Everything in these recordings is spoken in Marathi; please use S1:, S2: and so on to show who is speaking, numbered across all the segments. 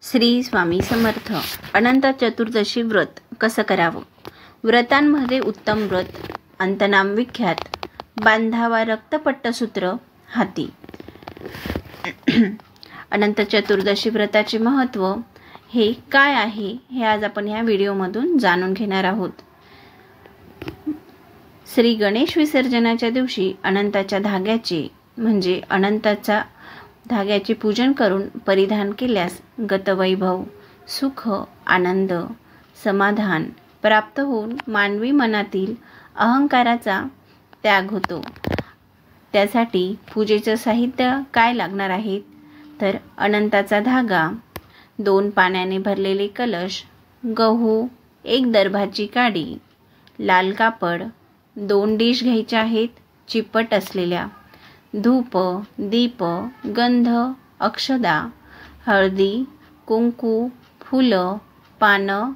S1: श्री स्वामी समर्थ. अनंत चतुर्दशी व्रत कसं करावं? व्रतांमध्ये उत्तम व्रत, अंतनाम विख्यात, बांधावा रक्तपट्टसूत्र हाती. अनंत चतुर्दशी व्रताचे महत्त्व हे काय आहे हे आज आपण ह्या व्हिडिओमधून जाणून घेणार आहोत. श्री गणेश विसर्जनाच्या दिवशी अनंताच्या धाग्याचे म्हणजे अनंताचा धाग्याचे पूजन करून परिधान केल्यास गतवैभव, सुख, आनंद, समाधान प्राप्त होऊन मानवी मनातील अहंकाराचा त्याग होतो. त्यासाठी पूजेचं साहित्य काय लागणार आहे तर अनंताचा धागा, 2 पाण्याने भरलेले कलश, गहू, 1 दर्भाची काडी, लाल कापड, 2 डिश घ्यायच्या आहेत चिपट असलेल्या, धूप, दीप, गंध, अक्षदा, हळदी, कुंकू, फुलं, पानं,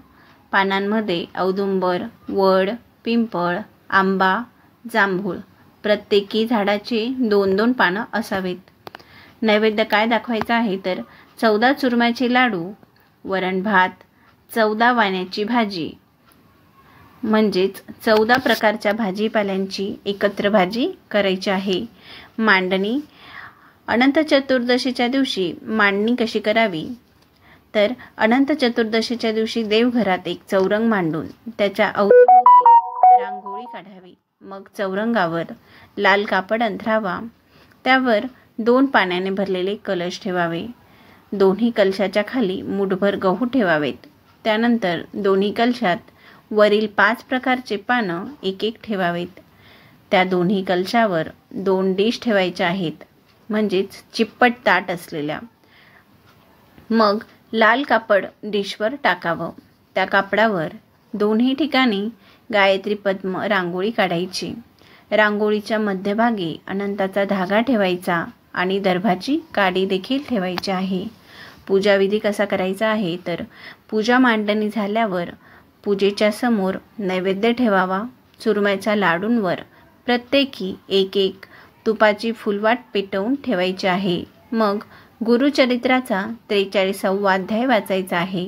S1: पानांमध्ये औदुंबर, वड, पिंपळ, आंबा, जांभूळ, प्रत्येकी झाडाचे 2-2 पानं असावेत. नैवेद्य काय दाखवायचा आहे तर 14 चुरम्याचे लाडू, वरण भात, 14 वाण्याची भाजी म्हणजेच 14 प्रकारच्या भाजीपाल्यांची एकत्र भाजी करायची आहे. मांडणी. अनंत चतुर्दशीच्या दिवशी मांडणी कशी करावी तर अनंत चतुर्दशीच्या दिवशी देवघरात एक चौरंग मांडून त्याच्या अवतीभोवती रांगोळी काढावी. मग चौरंगावर लाल कापड अंथरावा. त्यावर 2 पाण्याने भरलेले कलश ठेवावे. दोन्ही कलशाच्या खाली मुठभर गहू ठेवावेत. त्यानंतर दोन्ही कलशात वरील 5 प्रकारचे पानं एक ठेवावेत. त्या दोन्ही कलशावर 2 डिश ठेवायच्या आहेत म्हणजेच चिप्पट ताट असलेल्या. मग लाल कापड डिशवर टाकावं. त्या कापडावर दोन्ही ठिकाणी गायत्री पद्म रांगोळी काढायची. रांगोळीच्या मध्यभागी अनंताचा धागा ठेवायचा आणि दर्भाची काडी देखील ठेवायची आहे. पूजाविधी कसा करायचा आहे तर पूजा मांडणी झाल्यावर पूजेच्या समोर नैवेद्य ठेवावा. चुरम्याच्या लाडूंवर प्रत्येकी 1 तुपाची फुलवाट पेटवून ठेवायची आहे. मग गुरुचरित्राचा 43वा अध्याय वाचायचा आहे.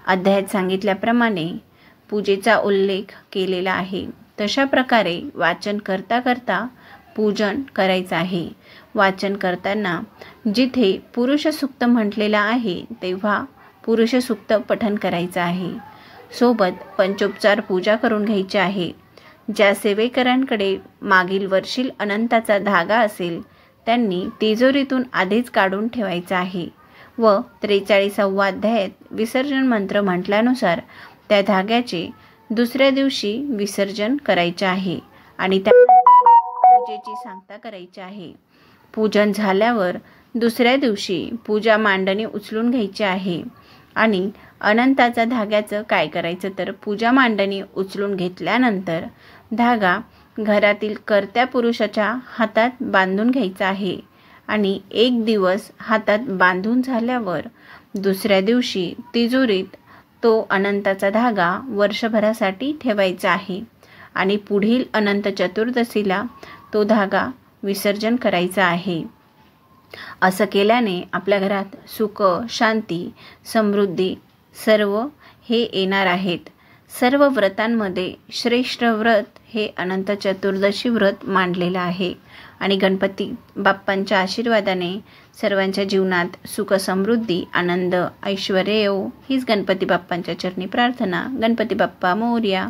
S1: अध्यायात सांगितल्याप्रमाणे पूजेचा उल्लेख केलेला आहे. तशा प्रकारे वाचन करता करता पूजन करायचं आहे. वाचन करताना जिथे पुरुष सूक्त म्हटलेलं आहे तेव्हा पुरुष सूक्त पठण करायचं आहे. सोबत पंचोपचार पूजा करून घ्यायची आहे. ज्या सेवेकरांकडे मागील वर्षील अनंताचा धागा असेल त्यांनी तिजोरीतून आधीच काढून ठेवायचा आहे व 43वा अध्यायात विसर्जन मंत्र म्हटल्यानुसार त्या धाग्याचे दुसऱ्या दिवशी विसर्जन करायचे आहे आणि त्यानंतर पूजेची सांगता करायची आहे. पूजन झाल्यावर दुसऱ्या दिवशी पूजा मांडणी उचलून घ्यायची आहे. आणि अनंताचा धाग्याचं काय करायचं तर पूजा मांडणी उचलून घेतल्यानंतर धागा घरातील कर्त्या पुरुषाच्या हातात बांधून घ्यायचा आहे आणि 1 दिवस हातात बांधून झाल्यावर दुसऱ्या दिवशी तिजोरीत तो अनंताचा धागा वर्षभरासाठी ठेवायचा आहे आणि पुढील अनंत चतुर्दशीला तो धागा विसर्जन करायचा आहे. असं केल्याने आपल्या घरात सुख, शांती, समृद्धी सर्व हे येणार आहेत. सर्व व्रतांमध्ये श्रेष्ठ व्रत हे अनंत चतुर्दशी व्रत मांडलेलं आहे आणि गणपती बाप्पांच्या आशीर्वादाने सर्वांच्या जीवनात सुख, समृद्धी, आनंद, ऐश्वर्य येवो हीच गणपती बाप्पांच्या चरणी प्रार्थना. गणपती बाप्पा मोरया.